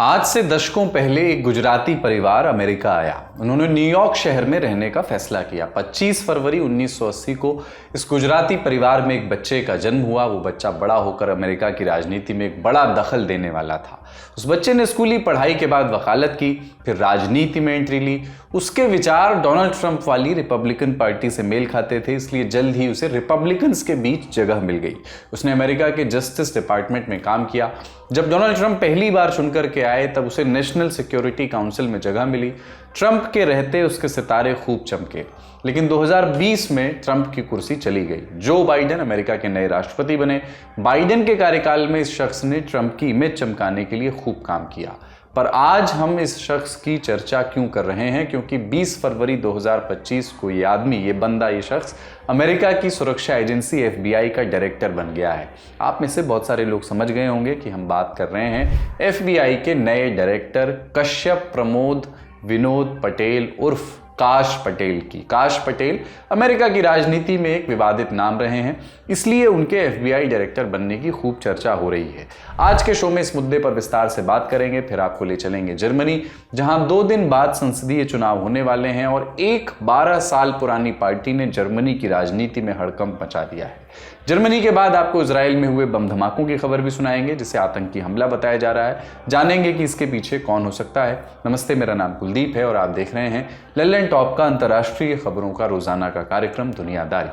आज से दशकों पहले एक गुजराती परिवार अमेरिका आया। उन्होंने न्यूयॉर्क शहर में रहने का फैसला किया। 25 फरवरी 1980 को इस गुजराती परिवार में एक बच्चे का जन्म हुआ। वो बच्चा बड़ा होकर अमेरिका की राजनीति में एक बड़ा दखल देने वाला था। उस बच्चे ने स्कूली पढ़ाई के बाद वकालत की, फिर राजनीति में एंट्री ली। उसके विचार डोनाल्ड ट्रंप वाली रिपब्लिकन पार्टी से मेल खाते थे, इसलिए जल्द ही उसे रिपब्लिकन्स के बीच जगह मिल गई। उसने अमेरिका के जस्टिस डिपार्टमेंट में काम किया। जब डोनाल्ड ट्रंप पहली बार चुनकर के आए तब उसे नेशनल सिक्योरिटी काउंसिल में जगह मिली। ट्रंप के रहते उसके सितारे खूब चमके, लेकिन 2020 में ट्रंप की कुर्सी चली गई। जो बाइडेन अमेरिका के नए राष्ट्रपति बने। बाइडेन के कार्यकाल में इस शख्स ने ट्रंप की इमेज चमकाने के लिए खूब काम किया। पर आज हम इस शख्स की चर्चा क्यों कर रहे हैं? क्योंकि 20 फरवरी 2025 को ये आदमी, ये बंदा, ये शख्स अमेरिका की सुरक्षा एजेंसी FBI का डायरेक्टर बन गया है। आप में से बहुत सारे लोग समझ गए होंगे कि हम बात कर रहे हैं FBI के नए डायरेक्टर कश्यप प्रमोद विनोद पटेल उर्फ काश पटेल की। काश पटेल अमेरिका की राजनीति में एक विवादित नाम रहे हैं, इसलिए उनके FBI डायरेक्टर बनने की खूब चर्चा हो रही है। आज के शो में इस मुद्दे पर विस्तार से बात करेंगे। फिर आपको ले चलेंगे जर्मनी, जहां 2 दिन बाद संसदीय चुनाव होने वाले हैं और एक 12 साल पुरानी पार्टी ने जर्मनी की राजनीति में हड़कंप मचा दिया है। जर्मनी के बाद आपको इजराइल में हुए बम धमाकों की खबर भी सुनाएंगे, जिसे आतंकी हमला बताया जा रहा है। जानेंगे कि इसके पीछे कौन हो सकता है। नमस्ते, मेरा नाम कुलदीप है और आप देख रहे हैं लल्लन टॉप का अंतर्राष्ट्रीय खबरों का रोजाना का कार्यक्रम दुनियादारी।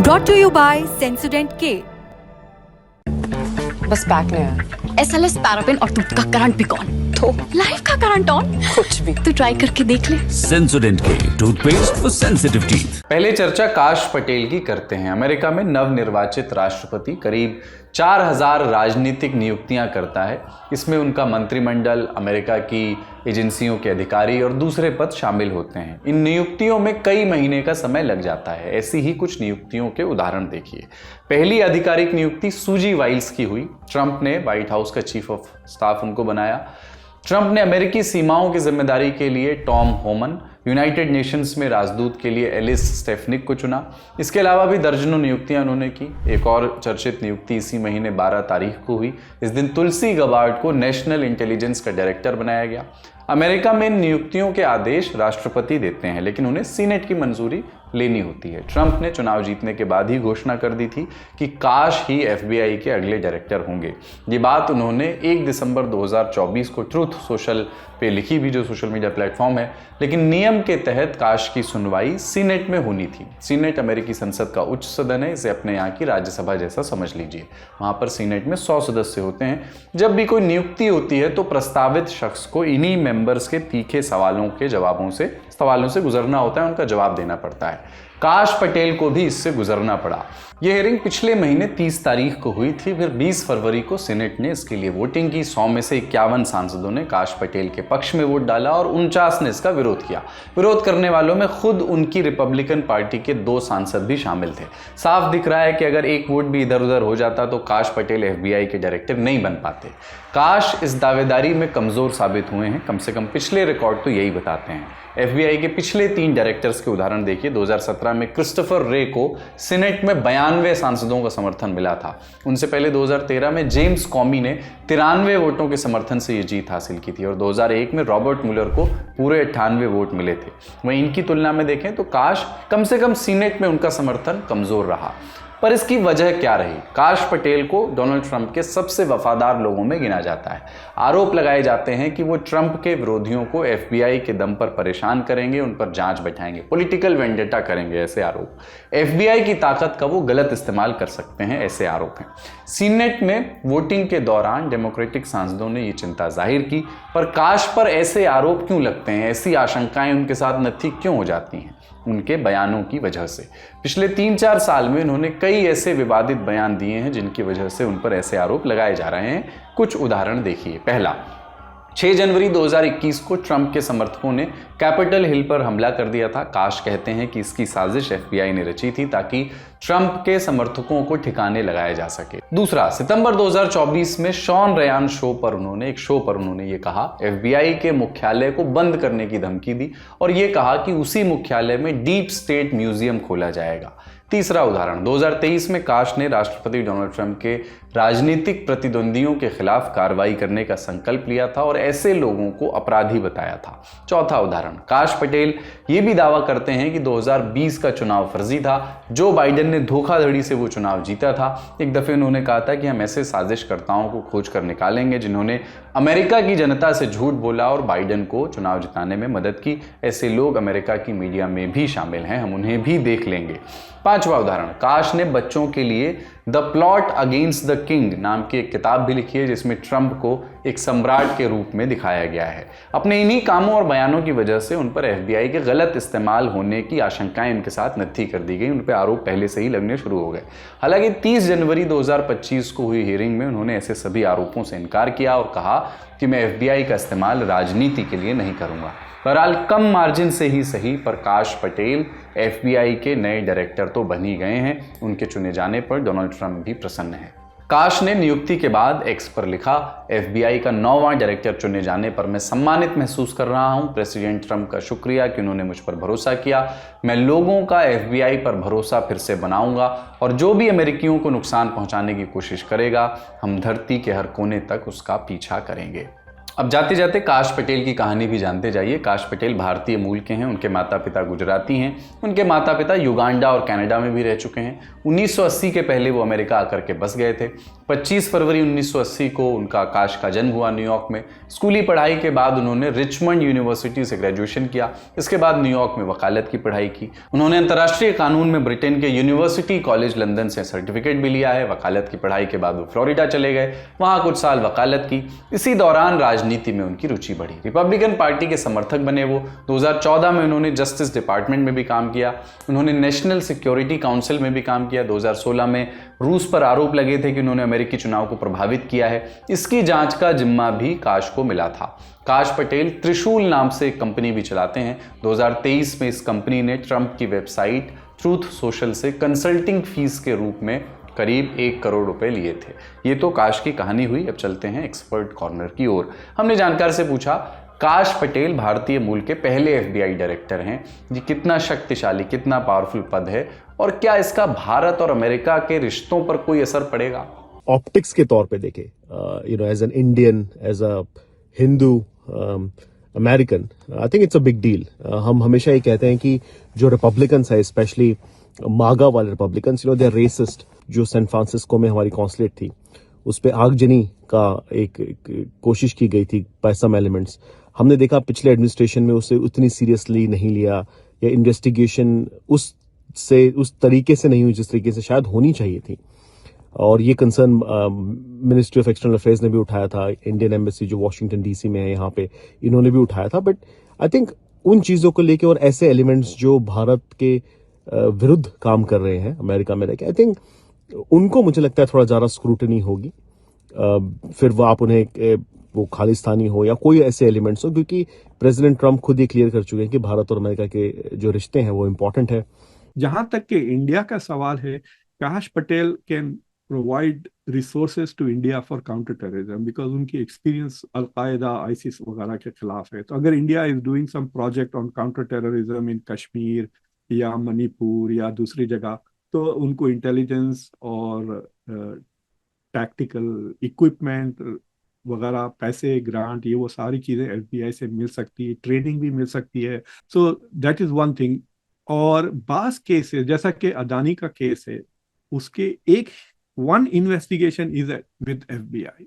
Brought to you by Sensodyne K। बस बैक नहीं आया। SLS पैराफिन और दूध का करंट भी कौन? तो लाइफ का करंट ऑन? कुछ भी। तो ट्राई करके देख ले। Sensodyne K toothpaste for sensitive teeth. पहले चर्चा काश पटेल की करते हैं। अमेरिका में नवनिर्वाचित राष्ट्रपति करीब 4000 राजनीतिक नियुक्तियां करता है। इसमें उनका मंत्रिमंडल, अमेरिका की एजेंसियों के अधिकारी और दूसरे पद शामिल होते हैं। इन नियुक्तियों में कई महीने का समय लग जाता है। ऐसी ही कुछ नियुक्तियों के उदाहरण देखिए। पहली आधिकारिक नियुक्ति सूजी वाइल्स की हुई। ट्रंप ने व्हाइट हाउस का चीफ ऑफ स्टाफ उनको बनाया। ट्रंप ने अमेरिकी सीमाओं की जिम्मेदारी के लिए टॉम होमन, यूनाइटेड नेशंस में राजदूत के लिए एलिस स्टेफनिक को चुना। इसके अलावा भी दर्जनों नियुक्तियां उन्होंने की। एक और चर्चित नियुक्ति इसी महीने 12 तारीख को हुई। इस दिन तुलसी गबार्ड को नेशनल इंटेलिजेंस का डायरेक्टर बनाया गया। अमेरिका में नियुक्तियों के आदेश राष्ट्रपति देते हैं, लेकिन उन्हें सीनेट की मंजूरी लेनी होती है। ट्रंप ने चुनाव जीतने के बाद ही घोषणा कर दी थी कि काश ही FBI के अगले डायरेक्टर होंगे। ये बात उन्होंने 1 दिसंबर 2024 को ट्रूथ सोशल पे लिखी भी, जो सोशल मीडिया प्लेटफॉर्म है। लेकिन नियम के तहत काश की सुनवाई सीनेट में होनी थी। सीनेट अमेरिकी संसद का उच्च सदन है। इसे अपने यहाँ की राज्यसभा जैसा समझ लीजिए। वहाँ पर सीनेट में 100 सदस्य होते हैं। जब भी कोई नियुक्ति होती है तो प्रस्तावित शख्स को इन्हीं मेंबर्स के तीखे सवालों से गुजरना होता है, उनका जवाब देना पड़ता है। काश पटेल को भी इससे गुजरना पड़ा। यह हियरिंग पिछले महीने 30 तारीख को हुई थी। फिर 20 फरवरी को सीनेट ने इसके लिए वोटिंग की। 100 में से 51 सांसदों ने काश पटेल के पक्ष में वोट डाला और 49 ने इसका विरोध किया। विरोध करने वालों में खुद उनकी रिपब्लिकन पार्टी के 2 सांसद भी शामिल थे। साफ दिख रहा है कि अगर एक वोट भी इधर उधर हो जाता तो काश पटेल FBI के डायरेक्टर नहीं बन पाते। काश इस दावेदारी में कमजोर साबित हुए हैं। कम से कम पिछले रिकॉर्ड तो यही बताते हैं। FBI के पिछले 3 डायरेक्टर्स के उदाहरण देखिए। 2017 में क्रिस्टोफर रे को सीनेट में 92 सांसदों का समर्थन मिला था। उनसे पहले 2013 में जेम्स कॉमी ने 93 वोटों के समर्थन से ये जीत हासिल की थी और 2001 में रॉबर्ट मुलर को पूरे 98 वोट मिले थे। वहीं इनकी तुलना में देखें तो काश कम से कम सीनेट में उनका समर्थन कमजोर रहा। पर इसकी वजह क्या रही? काश पटेल को डोनाल्ड ट्रंप के सबसे वफादार लोगों में गिना जाता है। आरोप लगाए जाते हैं कि वो ट्रंप के विरोधियों को FBI के दम पर परेशान करेंगे, उन पर जांच बैठाएंगे, पॉलिटिकल वेंडेटा करेंगे। ऐसे आरोप FBI की ताकत का वो गलत इस्तेमाल कर सकते हैं, ऐसे आरोप हैं। सीनेट में वोटिंग के दौरान डेमोक्रेटिक सांसदों ने ये चिंता जाहिर की। पर काश पर ऐसे आरोप क्यों लगते हैं? ऐसी आशंकाएं उनके साथ नत्थी क्यों हो जाती हैं? उनके बयानों की वजह से। पिछले 3-4 साल में उन्होंने कई ऐसे विवादित बयान दिए हैं जिनकी वजह से उन पर ऐसे आरोप लगाए जा रहे हैं। कुछ उदाहरण देखिए। पहला, 6 जनवरी 2021 को ट्रंप के समर्थकों ने कैपिटल हिल पर हमला कर दिया था। काश कहते हैं कि इसकी साजिश FBI ने रची थी ताकि ट्रंप के समर्थकों को ठिकाने लगाया जा सके। दूसरा, सितंबर 2024 में शॉन रेयान शो पर उन्होंने ये कहा, FBI के मुख्यालय को बंद करने की धमकी दी और ये कहा कि उसी मुख्यालय में डीप स्टेट म्यूजियम खोला जाएगा। तीसरा उदाहरण, 2023 में काश ने राष्ट्रपति डोनाल्ड ट्रंप के राजनीतिक प्रतिद्वंदियों के खिलाफ कार्रवाई करने का संकल्प लिया था और ऐसे लोगों को अपराधी बताया था। चौथा उदाहरण, काश पटेल ये भी दावा करते हैं कि 2020 का चुनाव फर्जी था, जो बाइडेन ने धोखाधड़ी से वो चुनाव जीता था। एक दफे उन्होंने कहा था कि हम ऐसे साजिशकर्ताओं को खोज कर निकालेंगे जिन्होंने अमेरिका की जनता से झूठ बोला और बाइडेन को चुनाव जिताने में मदद की। ऐसे लोग अमेरिका की मीडिया में भी शामिल हैं, हम उन्हें भी देख लेंगे। पांचवा उदाहरण, काश ने बच्चों के लिए the plot against the king नाम की एक किताब भी लिखी है जिसमें ट्रंप को एक सम्राट के रूप में दिखाया गया है। अपने इन्हीं कामों और बयानों की वजह से उन पर FBI के गलत इस्तेमाल होने की आशंकाएं उनके साथ नत्थी कर दी गई, उन पर आरोप पहले से ही लगने शुरू हो गए। हालांकि 30 जनवरी 2025 को हुई हियरिंग में उन्होंने ऐसे सभी आरोपों से इनकार किया और कहा कि मैं FBI का इस्तेमाल राजनीति के लिए नहीं करूंगा। बहरहाल कम मार्जिन से ही सही, पर काश पटेल FBI के नए डायरेक्टर तो बन ही गए हैं। उनके चुने जाने पर डोनाल्ड ट्रंप भी प्रसन्न हैं। काश ने नियुक्ति के बाद एक्स पर लिखा, FBI का 9वां डायरेक्टर चुने जाने पर मैं सम्मानित महसूस कर रहा हूं। प्रेसिडेंट ट्रंप का शुक्रिया कि उन्होंने मुझ पर भरोसा किया। मैं लोगों का FBI पर भरोसा फिर से बनाऊंगा और जो भी अमेरिकियों को नुकसान पहुंचाने की कोशिश करेगा, हम धरती के हर कोने तक उसका पीछा करेंगे। अब जाते जाते काश पटेल की कहानी भी जानते जाइए। काश पटेल भारतीय मूल के हैं, उनके माता पिता गुजराती हैं। उनके माता पिता युगांडा और कनाडा में भी रह चुके हैं। 1980 के पहले वो अमेरिका आकर के बस गए थे। 25 फरवरी 1980 को उनका काश का जन्म हुआ न्यूयॉर्क में। स्कूली पढ़ाई के बाद उन्होंने रिचमंड यूनिवर्सिटी से ग्रेजुएशन किया। इसके बाद न्यूयॉर्क में वकालत की पढ़ाई की। उन्होंने अंतर्राष्ट्रीय कानून में ब्रिटेन के यूनिवर्सिटी कॉलेज लंदन से सर्टिफिकेट भी लिया है। वकालत की पढ़ाई के बाद वो फ्लोरिडा चले गए, वहाँ कुछ साल वकालत की। इसी दौरान राजनीति में उनकी रुचि बढ़ी। रिपब्लिकन पार्टी के समर्थक बने वो। 2014 में उन्होंने जस्टिस डिपार्टमेंट में भी काम किया। उन्होंने नेशनल सिक्योरिटी काउंसिल में भी काम किया। 2016 में रूस पर आरोप लगे थे कि उन्होंने अमेरिकी चुनाव को प्रभावित किया है। इसकी जांच का जिम्मा भी काश को मिला था। काश पटेल त्रिशूल नाम से एक कंपनी भी चलाते हैं। 2023 में इस कंपनी ने ट्रंप की वेबसाइट ट्रूथ सोशल से कंसल्टिंग फीस के रूप में करीब 1 करोड़ रुपए लिए थे। ये तो काश की कहानी हुई। अब चलते हैं एक्सपर्ट कॉर्नर की ओर। हमने जानकार से पूछा, काश पटेल भारतीय मूल के पहले FBI डायरेक्टर हैं। ये कितना शक्तिशाली, कितना पावरफुल पद है और क्या इसका भारत और अमेरिका के रिश्तों पर कोई असर पड़ेगा? ऑप्टिक्स के तौर पे देखे, as an Indian, as a Hindu American, I think it's a big deal. हम हमेशा ये कहते हैं कि जो रिपब्लिकन्स है, स्पेशली मागा वाले रिपब्लिकन्स, दे आर रेसिस्ट। जो सैन फ्रांसिस्को में हमारी कॉन्सुलेट थी, उस पर आगजनी का एक कोशिश की गई थी बाय सम एलिमेंट्स। हमने देखा पिछले एडमिनिस्ट्रेशन में उसे उतनी सीरियसली नहीं लिया, या इन्वेस्टिगेशन उस तरीके से नहीं हुई जिस तरीके से शायद होनी चाहिए थी। और ये concern ministry of external affairs ने भी उठाया था। इंडियन एम्बेसी जो वॉशिंगटन DC में है यहाँ पे, इन्होंने भी उठाया था। बट आई थिंक उन चीजों को लेके और ऐसे एलिमेंट्स जो भारत के विरुद्ध काम कर रहे हैं अमेरिका में रहकर, आई थिंक उनको मुझे लगता है थोड़ा ज्यादा स्क्रूटनी होगी। फिर वो आप उन्हें वो खालिस्तानी हो या कोई ऐसे एलिमेंट्स हो, क्योंकि प्रेसिडेंट ट्रंप खुद ही क्लियर कर चुके हैं कि भारत और अमेरिका के जो रिश्ते हैं वो इम्पोर्टेंट है। जहां तक कि इंडिया का सवाल है, Kash Patel can provide resources to India for counter terrorism, because उनकी एक्सपीरियंस अलकायदा, ISIS वगैरह के खिलाफ है। तो अगर India is doing some project on counter terrorism in Kashmir या मणिपुर या दूसरी जगह, तो उनको इंटेलिजेंस और टैक्टिकल इक्विपमेंट वगैरह, पैसे, ग्रांट, ये वो सारी चीज़ें FBI से मिल सकती है, ट्रेनिंग भी मिल सकती है। So that is one thing. और बास केसेस, जैसा कि अदानी का केस है, उसके one investigation is with FBI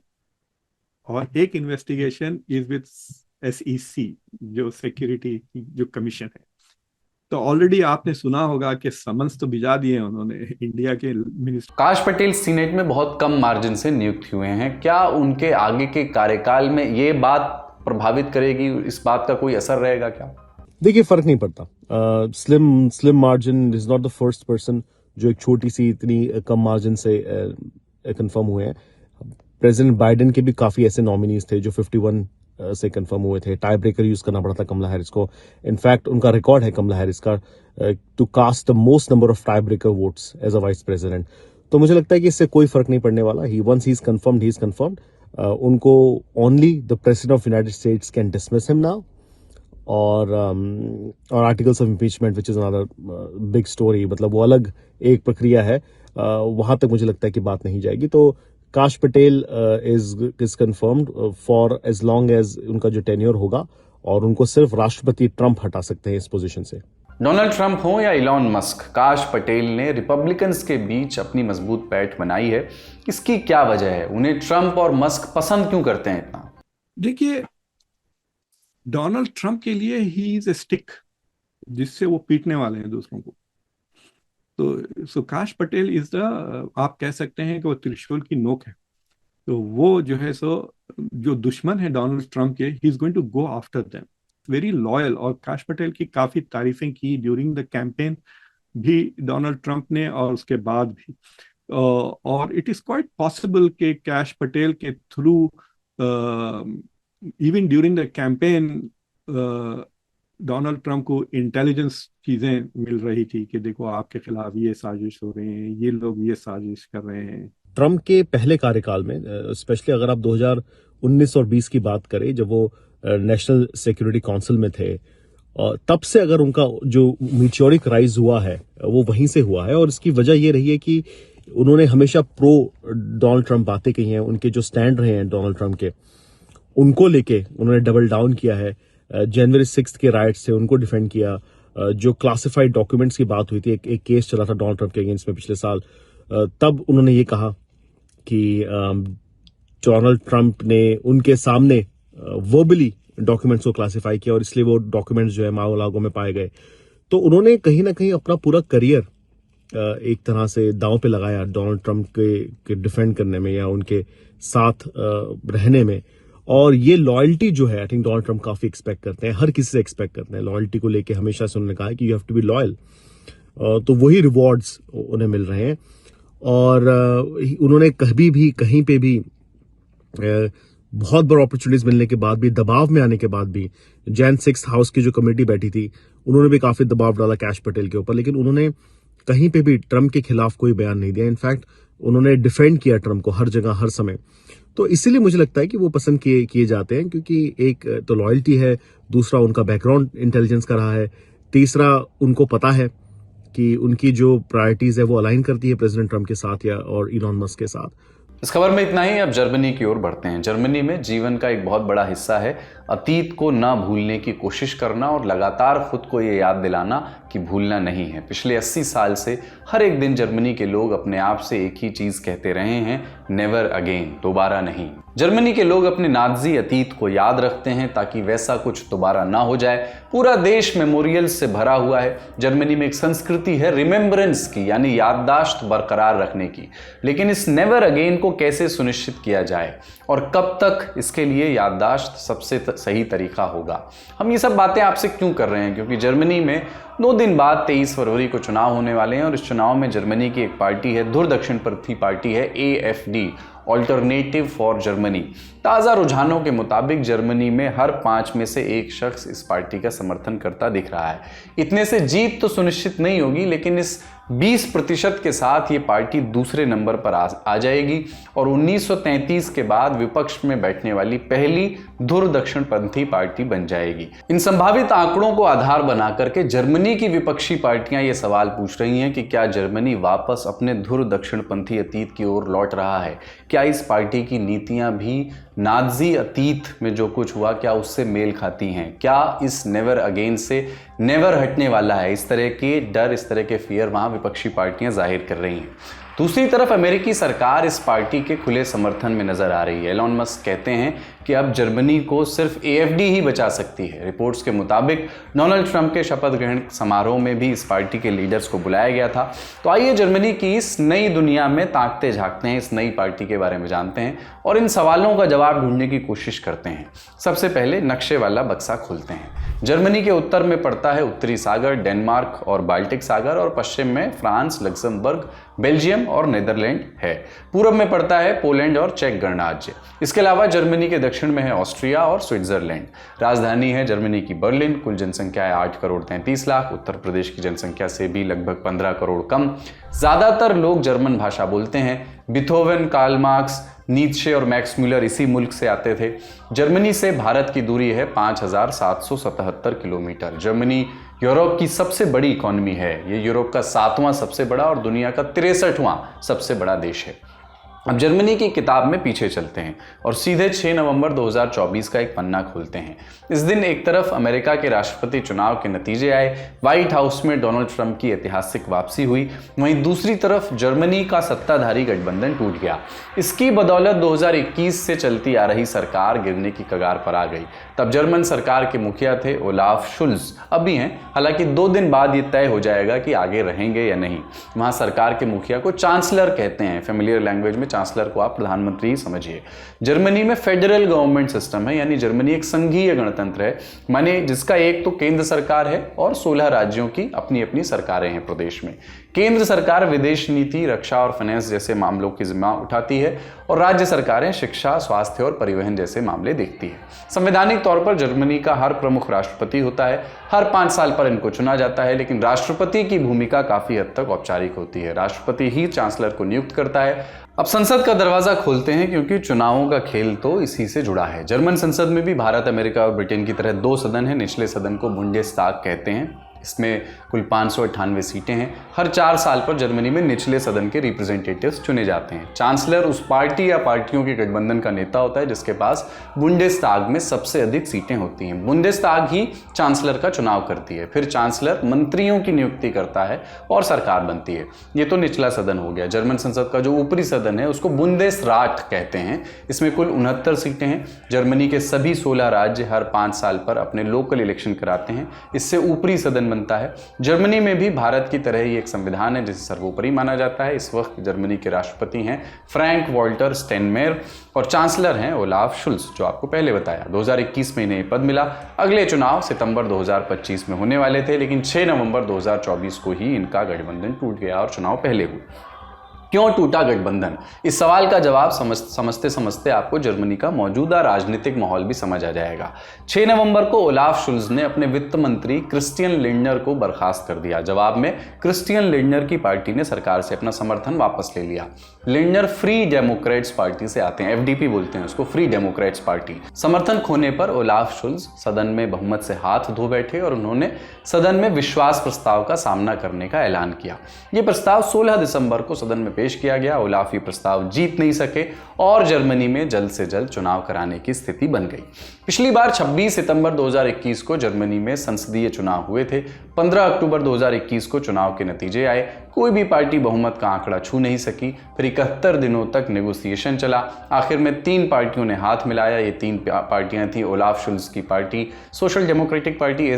और एक इन्वेस्टिगेशन इज विद SEC, जो सिक्योरिटी जो कमीशन है। तो ऑलरेडी आपने सुना होगा कि समन्स तो भिजा दिए उन्होंने इंडिया के मिनिस्टर। काश पटेल सीनेट में बहुत कम मार्जिन से नियुक्त हुए हैं। क्या उनके आगे के कार्यकाल में ये बात प्रभावित करेगी? इस बात का कोई असर रहेगा क्या? देखिए, फर्क नहीं पड़ता। Slim margin is not the first person जो एक छोटी सी इतनी कम मार्जिन से कंफर्म हुए हैं। प्रेसिडेंट बाइडेन के भी काफी ऐसे नॉमिनीज थे जो 51 से कंफर्म हुए थे। टाई ब्रेकर यूज करना पड़ा था कमला हैरिस को। इनफैक्ट उनका रिकॉर्ड है कमला हैरिस का to cast the most number of tie breaker votes as a vice president. तो मुझे लगता है कि इससे कोई फर्क नहीं पड़ने वाला। वंस ही इज कंफर्म्ड, उनको only the president of United States can dismiss him now, और articles of impeachment which is another big story, मतलब वो अलग एक प्रक्रिया है, वहाँ तक मुझे लगता है कि बात नहीं जाएगी। तो Kash Patel is confirmed for as long as उनका जो टेन्योर होगा, और उनको सिर्फ राष्ट्रपति ट्रंप हटा सकते हैं इस पोजीशन से। डोनाल्ड ट्रंप हो या इलॉन मस्क, काश पटेल ने रिपब्लिकन्स के बीच अपनी मजबूत पैठ बनाई है। इसकी क्या वजह है? उन्हें ट्रंप और मस्क पसंद क्यों करते हैं इतना? देखिए, डोनाल्ड ट्रंप के लिए ही इज ए स्टिक जिससे वो पीटने वाले हैं दूसरों को। तो सुकाश पटेल इज द, आप कह सकते हैं कि वो त्रिशूल की नोक है। तो वो जो है सो जो दुश्मन है डोनाल्ड ट्रंप के, he is going to go after them, very loyal. और काश पटेल की काफी तारीफें की ड्यूरिंग द कैंपेन भी डोनाल्ड ट्रंप ने, और उसके बाद भी। और इट इज क्वाइट पॉसिबल कि काश पटेल के through even during the campaign Donald Trump को इंटेलिजेंस चीजें मिल रही थी कि देखो आपके खिलाफ ये साजिश हो रहे हैं, ये लोग ये साजिश कर रहे हैं। ट्रंप के पहले कार्यकाल में, स्पेशली अगर आप 2019 और 20 की बात करें, जब वो नेशनल सिक्योरिटी काउंसिल में थे, तब से अगर उनका जो मीटियोरिक राइज हुआ है वो वहीं से हुआ है। और इसकी वजह ये रही है कि उन्होंने हमेशा प्रो डोनाल्ड ट्रंप बातें कही हैं, उनके जो स्टैंड रहे हैं डोनाल्ड ट्रंप के, उनको लेके उन्होंने डबल डाउन किया है। जनवरी 6 के राइट्स थे, उनको डिफेंड किया। जो क्लासिफाइड डॉक्यूमेंट्स की बात हुई थी, एक केस चला था डोनाल्ड ट्रंप के अगेंस्ट में पिछले साल, तब उन्होंने ये कहा कि डोनाल्ड ट्रंप ने उनके सामने वर्बली डॉक्यूमेंट्स को क्लासिफाई किया, और इसलिए वो डॉक्यूमेंट्स जो है माओ-लागो में पाए गए। तो उन्होंने कहीं ना कहीं अपना पूरा करियर एक तरह से दांव पे लगाया डोनाल्ड ट्रंप के डिफेंड करने में या उनके साथ रहने में। और ये लॉयल्टी जो है, आई थिंक डोनाल्ड ट्रंप काफी एक्सपेक्ट करते हैं, हर किसी से एक्सपेक्ट करते हैं लॉयल्टी को लेके। हमेशा से उन्होंने कहा है कि you have to be loyal, तो वही रिवॉर्ड्स उन्हें मिल रहे हैं। और उन्होंने कभी भी कहीं पे भी बहुत बड़ा अपॉर्चुनिटीज मिलने के बाद भी, दबाव में आने के बाद भी, जैन 6 हाउस की जो कमेटी बैठी थी, उन्होंने भी काफी दबाव डाला काश पटेल के ऊपर, लेकिन उन्होंने कहीं पे भी ट्रंप के खिलाफ कोई बयान नहीं दिया। इनफैक्ट उन्होंने डिफेंड किया ट्रंप को हर जगह हर समय। तो इसीलिए मुझे लगता है कि वो पसंद किए जाते हैं, क्योंकि एक तो लॉयल्टी है, दूसरा उनका बैकग्राउंड इंटेलिजेंस का रहा है, तीसरा उनको पता है कि उनकी जो प्रायोरिटीज है वो अलाइन करती है प्रेसिडेंट ट्रंप के साथ या और इलॉन मस्क के साथ। इस खबर में इतना ही। अब जर्मनी की ओर बढ़ते हैं। जर्मनी में जीवन का एक बहुत बड़ा हिस्सा है अतीत को ना भूलने की कोशिश करना और लगातार खुद को ये याद दिलाना कि भूलना नहीं है। पिछले 80 साल से हर एक दिन जर्मनी के लोग अपने आप से एक ही चीज कहते रहे हैं, नेवर अगेन, दोबारा नहीं। जर्मनी के लोग अपने नाज़ी अतीत को याद रखते हैं ताकि वैसा कुछ दोबारा ना हो जाए। पूरा देश मेमोरियल्स से भरा हुआ है। जर्मनी में एक संस्कृति है रिमेम्बरेंस की, यानी याददाश्त बरकरार रखने की। लेकिन इस नेवर अगेन को कैसे सुनिश्चित किया जाए और कब तक इसके लिए याददाश्त सबसे सही तरीका होगा? हम ये सब बातें आपसे क्यों कर रहे हैं? क्योंकि जर्मनी में 2 दिन बाद 23 फरवरी को चुनाव होने वाले हैं और इस चुनाव में जर्मनी की एक पार्टी है, धुर दक्षिणपंथी पार्टी है AfD, ऑल्टरनेटिव फॉर जर्मनी। ताज़ा रुझानों के मुताबिक जर्मनी में हर 5 में से 1 शख्स इस पार्टी का समर्थन करता दिख रहा है। इतने से जीत तो सुनिश्चित नहीं होगी, लेकिन इस 20% के साथ ये पार्टी दूसरे नंबर पर आ जाएगी और 1933 के बाद विपक्ष में बैठने वाली पहली धुर दक्षिणपंथी पार्टी बन जाएगी। इन संभावित आंकड़ों को आधार बना करके जर्मनी की विपक्षी पार्टियां ये सवाल पूछ रही हैं कि क्या जर्मनी वापस अपने धुर दक्षिणपंथी अतीत की ओर लौट रहा है? क्या इस पार्टी की नीतियां भी नाज़ी अतीत में जो कुछ हुआ क्या उससे मेल खाती हैं? क्या इस नेवर अगेन से नेवर हटने वाला है? इस तरह के डर, इस तरह के फियर वहां विपक्षी पार्टियां जाहिर कर रही हैं। दूसरी तरफ अमेरिकी सरकार इस पार्टी के खुले समर्थन में नजर आ रही है। एलन मस्क कहते हैं कि अब जर्मनी को सिर्फ AfD ही बचा सकती है। रिपोर्ट्स के मुताबिक डोनाल्ड ट्रंप के शपथ ग्रहण समारोह में भी इस पार्टी के लीडर्स को बुलाया गया था। तो आइए जर्मनी की इस नई दुनिया में ताकते झांकते हैं, इस नई पार्टी के बारे में जानते हैं और इन सवालों का जवाब ढूंढने की कोशिश करते हैं। सबसे पहले नक्शे वाला बक्सा खोलते हैं। जर्मनी के उत्तर में पड़ता है उत्तरी सागर, डेनमार्क और बाल्टिक सागर, और पश्चिम में फ्रांस, लक्समबर्ग, बेल्जियम और नीदरलैंड है। पूर्व में पड़ता है पोलैंड और चेक गणराज्य। इसके अलावा जर्मनी के दक्षिण दक्षिण में है ऑस्ट्रिया और स्विट्जरलैंड। राजधानी है जर्मनी की बर्लिन। कुल जनसंख्या है 8 करोड़ 33 लाख। उत्तर प्रदेश की जनसंख्या से भी लगभग 15 करोड़ कम। ज़्यादातर लोग जर्मन भाषा बोलते हैं। बिथोवन, कार्ल मार्क्स, नीत्शे और मैक्स म्यूलर इसी मुल्क से आते थे। जर्मनी से भारत की दूरी है 5777 किलोमीटर। जर्मनी यूरोप की सबसे बड़ी इकॉनमी है। ये यूरोप का 7वां सबसे बड़ा और दुनिया का 63वां सबसे बड़ा देश है। अब जर्मनी की किताब में पीछे चलते हैं और सीधे 6 नवंबर 2024 का एक पन्ना खोलते हैं। इस दिन एक तरफ अमेरिका के राष्ट्रपति चुनाव के नतीजे आए, व्हाइट हाउस में डोनाल्ड ट्रंप की ऐतिहासिक वापसी हुई, वहीं दूसरी तरफ जर्मनी का सत्ताधारी गठबंधन टूट गया। इसकी बदौलत 2021 से चलती आ रही सरकार गिरने की कगार पर आ गई। तब जर्मन सरकार के मुखिया थे ओलाफ शुल्ज, अब भी हैं, हालांकि 2 दिन बाद ये तय हो जाएगा कि आगे रहेंगे या नहीं। वहां सरकार के मुखिया को चांसलर कहते हैं, फेमिलियर लैंग्वेज में चांसलर को आप प्रधानमंत्री समझिए। जर्मनी में फेडरल गवर्नमेंट सिस्टम है, यानी जर्मनी एक संघीय गणतंत्र है, माने जिसका एक तो केंद्र सरकार है और 16 राज्यों की अपनी अपनी सरकारें हैं प्रदेश में। केंद्र सरकार विदेश नीति, रक्षा और फाइनेंस जैसे मामलों की जिम्मा उठाती है और राज्य सरकारें शिक्षा, स्वास्थ्य और परिवहन जैसे मामले देखती है। संवैधानिक तौर पर जर्मनी का हर प्रमुख राष्ट्रपति होता है, हर 5 साल पर इनको चुना जाता है, लेकिन राष्ट्रपति की भूमिका काफी हद तक औपचारिक होती है। राष्ट्रपति ही चांसलर को नियुक्त करता है। अब संसद का दरवाजा खोलते हैं क्योंकि चुनावों का खेल तो इसी से जुड़ा है। जर्मन संसद में भी भारत, अमेरिका और ब्रिटेन की तरह 2 सदन हैं। निचले सदन को बुंडेस्ताग कहते हैं। इसमें कुल 598 सीटें हैं। हर 4 साल पर जर्मनी में निचले सदन के रिप्रेजेंटेटिव्स चुने जाते हैं। चांसलर उस पार्टी या पार्टियों के गठबंधन का नेता होता है जिसके पास बुंडेस्ताग में सबसे अधिक सीटें होती हैं। बुंडेस्ताग ही चांसलर का चुनाव करती है, फिर चांसलर मंत्रियों की नियुक्ति करता है और सरकार बनती है। ये तो निचला सदन हो गया। जर्मन संसद का जो ऊपरी सदन है उसको बुंदेसराट कहते हैं। इसमें कुल 69 सीटें हैं। जर्मनी के सभी 16 राज्य हर 5 साल पर अपने लोकल इलेक्शन कराते हैं। इससे ऊपरी सदन बनता है। जर्मनी में भी भारत की तरह ही एक संविधान है जिसे सर्वोपरि माना जाता है। इस वक्त जर्मनी के राष्ट्रपति हैं फ्रैंक वॉल्टर स्टेनमेयर और चांसलर हैं ओलाफ शुल्ज, जो आपको पहले बताया। 2021 में इन्हें पद मिला। अगले चुनाव सितंबर 2025 में होने वाले थे, लेकिन 6 नवंबर 2024 को ही इनका गठबंधन टूट गया और चुनाव पहले हुए। क्यों टूटा गठबंधन? इस सवाल का जवाब समझते समझते आपको जर्मनी का मौजूदा राजनीतिक माहौल भी समझ आ जाएगा। 6 नवंबर को ओलाफ शुल्ज ने अपने वित्त मंत्री क्रिस्टियन लिंडनर को बर्खास्त कर दिया। जवाब में क्रिस्टियन लिंडनर की पार्टी ने सरकार से अपना समर्थन वापस ले लिया। लिंडनर फ्री डेमोक्रेट्स पार्टी से आते हैं, एफडीपी बोलते हैं उसको, फ्री डेमोक्रेट्स पार्टी। समर्थन खोने पर ओलाफ शुल्ज सदन में बहुमत से हाथ धो बैठे और उन्होंने सदन में विश्वास प्रस्ताव का सामना करने का ऐलान किया। यह प्रस्ताव 16 दिसंबर को सदन में पेश किया गया। ओलाफ ये प्रस्ताव जीत नहीं सके और जर्मनी में जल्द से जल्द चुनाव कराने की स्थिति बन गई। पिछली बार 26 सितंबर 2021 को जर्मनी में संसदीय चुनाव हुए थे। 15 अक्टूबर 2021 को चुनाव के नतीजे आए। कोई भी पार्टी बहुमत का आंकड़ा छू नहीं सकी। फिर 71 दिनों तक नेगोशिएशन चला। आखिर में 3 पार्टियों ने हाथ मिलाया। ये 3 पार्टियां थी ओलाफ शुल्ज की party, social democratic party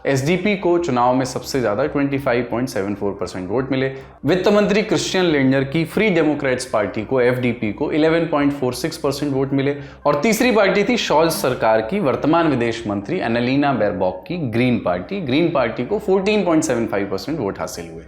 SDP को चुनाव में सबसे ज्यादा 25.74% वोट मिले। वित्त मंत्री क्रिस्टियन लिंडनर की फ्री डेमोक्रेट्स पार्टी को, एफडीपी को 11.46% वोट मिले। और तीसरी पार्टी थी शॉल्ज सरकार की वर्तमान विदेश मंत्री एनालिना बेरबॉक की ग्रीन पार्टी को 14.75% वोट हासिल हुए।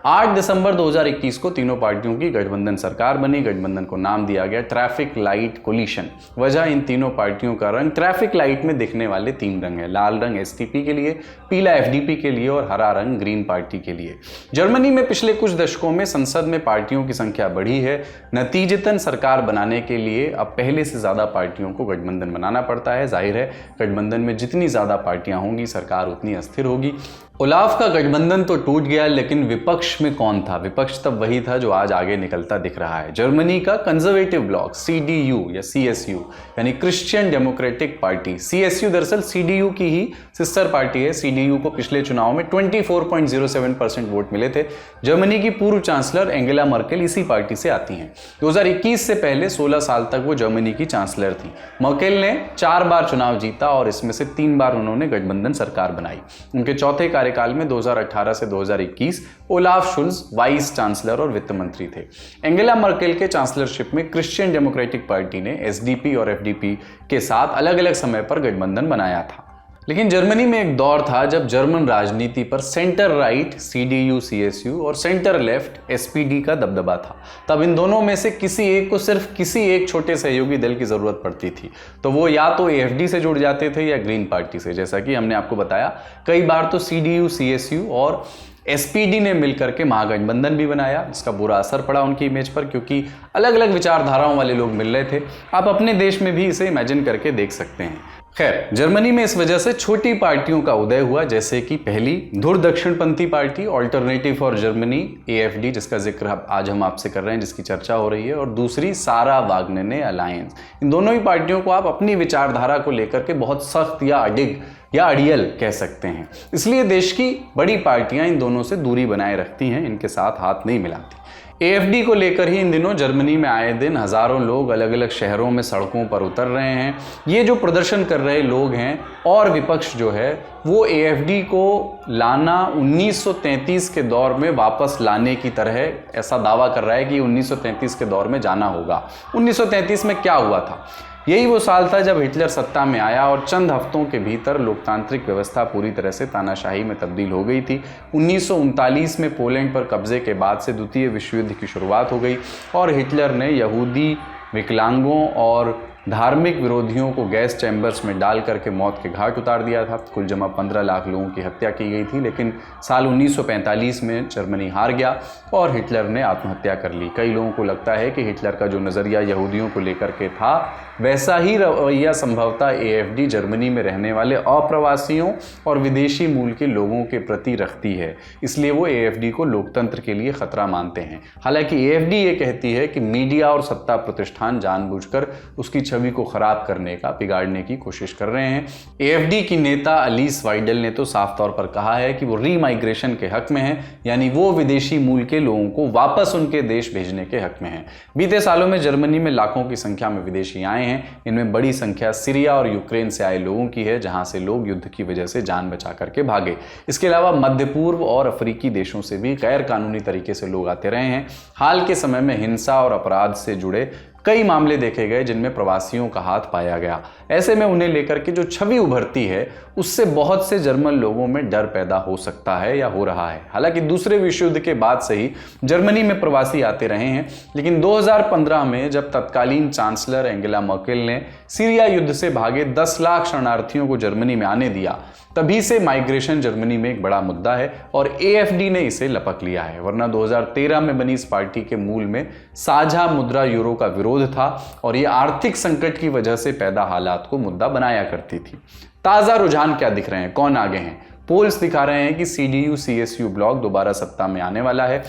8 दिसंबर 2021 को तीनों पार्टियों की गठबंधन सरकार बनी। गठबंधन को नाम दिया गया ट्रैफिक लाइट कोलिशन। वजह, इन तीनों पार्टियों का रंग ट्रैफिक लाइट में दिखने वाले 3 रंग है। लाल रंग एसटीपी के लिए, पीला एफडीपी के लिए और हरा रंग ग्रीन पार्टी के लिए। जर्मनी में पिछले कुछ दशकों में संसद में पार्टियों की संख्या बढ़ी है। नतीजतन सरकार बनाने के लिए अब पहले से ज्यादा पार्टियों को गठबंधन बनाना पड़ता है। जाहिर है, गठबंधन में जितनी ज्यादा पार्टियां होंगी सरकार उतनी अस्थिर होगी। ओलाफ का गठबंधन तो टूट गया, लेकिन विपक्ष में कौन था? विपक्ष तब वही था जो आज आगे निकलता दिख रहा है। जर्मनी का कंजर्वेटिव ब्लॉक, सीडीयू या सीएसयू, यानी क्रिश्चियन डेमोक्रेटिक पार्टी। सीएसयू दरअसल सीडीयू की ही सिस्टर पार्टी है। सीडीयू को पिछले चुनाव में 24.07% वोट मिले थे। जर्मनी की पूर्व चांसलर एंगेला मर्केल इसी पार्टी से आती हैं। 2021 से पहले 16 साल तक वो जर्मनी की चांसलर थी। मर्केल ने 4 बार चुनाव जीता और इसमें से 3 बार उन्होंने गठबंधन सरकार बनाई। उनके चौथे कार्यकाल में 2018 से 2021 ओलाफ शुल्ज वाइस चांसलर और वित्त मंत्री थे। एंगेला मर्केल के चांसलरशिप में क्रिश्चियन डेमोक्रेटिक पार्टी ने एसडीपी और एफडीपी के साथ अलग अलग समय पर गठबंधन बनाया था। लेकिन जर्मनी में एक दौर था जब जर्मन राजनीति पर सेंटर राइट CDU CSU और सेंटर लेफ्ट SPD का दबदबा था। तब इन दोनों में से किसी एक को सिर्फ किसी एक छोटे सहयोगी दल की जरूरत पड़ती थी, तो वो या तो AFD से जुड़ जाते थे या ग्रीन पार्टी से। जैसा कि हमने आपको बताया, कई बार तो CDU CSU और SPD ने मिलकर के महागठबंधन भी बनाया, जिसका बुरा असर पड़ा उनकी इमेज पर, क्योंकि अलग अलग विचारधाराओं वाले लोग मिल रहे थे। आप अपने देश में भी इसे इमेजिन करके देख सकते हैं। खैर, जर्मनी में इस वजह से छोटी पार्टियों का उदय हुआ, जैसे कि पहली धुर दक्षिणपंथी party Alternative for Germany AFD, जिसका जिक्र आज हम आपसे कर रहे हैं, जिसकी चर्चा हो रही है, और दूसरी सारा वाग्नेने अलायंस। इन दोनों ही पार्टियों को आप अपनी विचारधारा को लेकर के बहुत सख्त या अडिग या अड़ियल कह सकते हैं। इसलिए देश की बड़ी पार्टियां इन दोनों से दूरी बनाए रखती हैं, इनके साथ हाथ नहीं मिलाती। AFD को लेकर ही इन दिनों जर्मनी में आए दिन हजारों लोग अलग अलग शहरों में सड़कों पर उतर रहे हैं। ये जो प्रदर्शन कर रहे लोग हैं और विपक्ष जो है, वो AFD को लाना 1933 के दौर में वापस लाने की तरह ऐसा दावा कर रहा है कि 1933 के दौर में जाना होगा। 1933 में क्या हुआ था? यही वो साल था जब हिटलर सत्ता में आया और चंद हफ्तों के भीतर लोकतांत्रिक व्यवस्था पूरी तरह से तानाशाही में तब्दील हो गई थी। 1939 में पोलैंड पर कब्जे के बाद से द्वितीय विश्व युद्ध की शुरुआत हो गई और हिटलर ने यहूदी, विकलांगों और धार्मिक विरोधियों को गैस चैम्बर्स में डाल करके मौत के घाट उतार दिया था। कुल जमा 15 लाख लोगों की हत्या की गई थी। लेकिन साल 1945 में जर्मनी हार गया और हिटलर ने आत्महत्या कर ली। कई लोगों को लगता है कि हिटलर का जो नज़रिया यहूदियों को लेकर के था, वैसा ही रवैया संभवतः AFD जर्मनी में रहने वाले अप्रवासियों और विदेशी मूल के लोगों के प्रति रखती है। इसलिए वो AFD को लोकतंत्र के लिए खतरा मानते हैं। हालांकि AFD ये कहती है कि मीडिया और सत्ता प्रतिष्ठान जानबूझकर उसकी छवि को खराब करने का, बिगाड़ने की कोशिश कर रहे हैं। AFD की नेता अलीस वाइडल ने तो साफ तौर पर कहा है कि वो रीमाइग्रेशन के हक में है, यानी वो विदेशी मूल के लोगों को वापस उनके देश भेजने के हक में है। बीते सालों में जर्मनी में लाखों की संख्या में विदेशी आए हैं। इनमें बड़ी संख्या सीरिया और यूक्रेन से आए लोगों की है, जहां से लोग युद्ध की वजह से जान बचा करके भागे। इसके अलावा मध्य पूर्व और अफ्रीकी देशों से भी गैर कानूनी तरीके से लोग आते रहे हैं। हाल के समय में हिंसा और अपराध से जुड़े कई मामले देखे गए जिनमें प्रवासियों का हाथ पाया गया। ऐसे में उन्हें लेकर के जो छवि उभरती है, उससे बहुत से जर्मन लोगों में डर पैदा हो सकता है या हो रहा है। हालांकि दूसरे विश्व युद्ध के बाद से ही जर्मनी में प्रवासी आते रहे हैं, लेकिन 2015 में जब तत्कालीन चांसलर एंगेला मर्केल ने सीरिया युद्ध से भागे 10 लाख शरणार्थियों को जर्मनी में आने दिया, तभी से माइग्रेशन जर्मनी में एक बड़ा मुद्दा है और AFD ने इसे लपक लिया है। वरना 2013 में बनी इस पार्टी के मूल में साझा मुद्रा यूरो का विरोध था और ये आर्थिक संकट की वजह से पैदा हालात को मुद्दा बनाया करती थी। ताजा रुझान क्या दिख रहे हैं, कौन आगे हैं? पोल्स दिखा रहे हैं कि CDU CSU ब्लॉक दोबारा सत्ता में आने वाला है।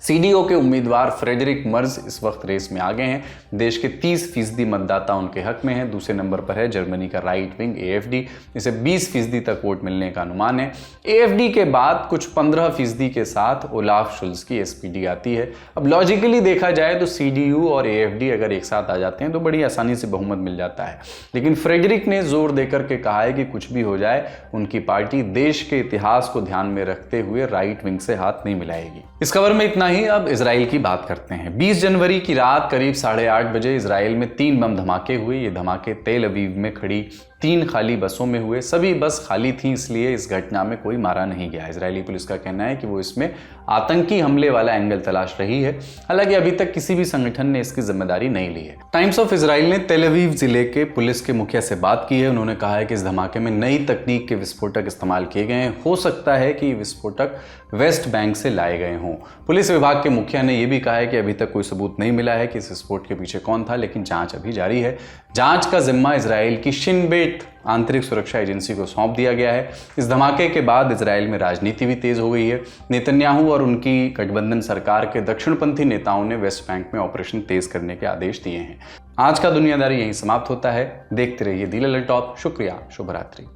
CDU के उम्मीदवार फ्रेडरिक मर्ज इस वक्त रेस में आगे हैं। देश के 30% मतदाता उनके हक में हैं। दूसरे नंबर पर है जर्मनी का राइट विंग AFD, इसे 20% तक वोट मिलने का अनुमान है। AFD के बाद कुछ 15% के साथ ओलाफ शुल्ज की SPD आती है। अब लॉजिकली देखा जाए तो CDU और AFD अगर एक साथ आ जाते हैं तो बड़ी आसानी से बहुमत मिल जाता है। लेकिन फ्रेडरिक ने जोर देकर के कहा है कि कुछ भी हो जाए, उनकी पार्टी देश के इतिहास को ध्यान में रखते हुए राइट विंग से हाथ नहीं मिलाएगी। इस खबर में इतना ही। अब इजराइल की बात करते हैं। 20 जनवरी की रात करीब 8:30 बजे इजराइल में 3 बम धमाके हुए। ये धमाके तेल अवीव में खड़ी 3 खाली बसों में हुए। सभी बस खाली थी, इसलिए इस घटना में कोई मारा नहीं गया। इजरायली पुलिस का कहना है कि वो इसमें आतंकी हमले वाला एंगल तलाश रही है। हालांकि अभी तक किसी भी संगठन ने इसकी जिम्मेदारी नहीं ली है। टाइम्स ऑफ इजराइल ने तेल अवीव जिले के पुलिस के मुखिया से बात की है। उन्होंने कहा है कि इस धमाके में नई तकनीक के विस्फोटक इस्तेमाल किए गए हैं। हो सकता है कि विस्फोटक वेस्ट बैंक से लाए गए हों। पुलिस विभाग के मुखिया ने यह भी कहा है कि अभी तक कोई सबूत नहीं मिला है कि इस विस्फोट के पीछे कौन था, लेकिन जांच अभी जारी है। जांच का जिम्मा इजराइल की शिन बेट आंतरिक सुरक्षा एजेंसी को सौंप दिया गया है। इस धमाके के बाद इजराइल में राजनीति भी तेज हो गई है। नेतन्याहू और उनकी गठबंधन सरकार के दक्षिणपंथी नेताओं ने वेस्ट बैंक में ऑपरेशन तेज करने के आदेश दिए हैं। आज का दुनियादारी यहीं समाप्त होता है। देखते रहिए दी ललन टॉप। शुक्रिया, शुभ रात्रि।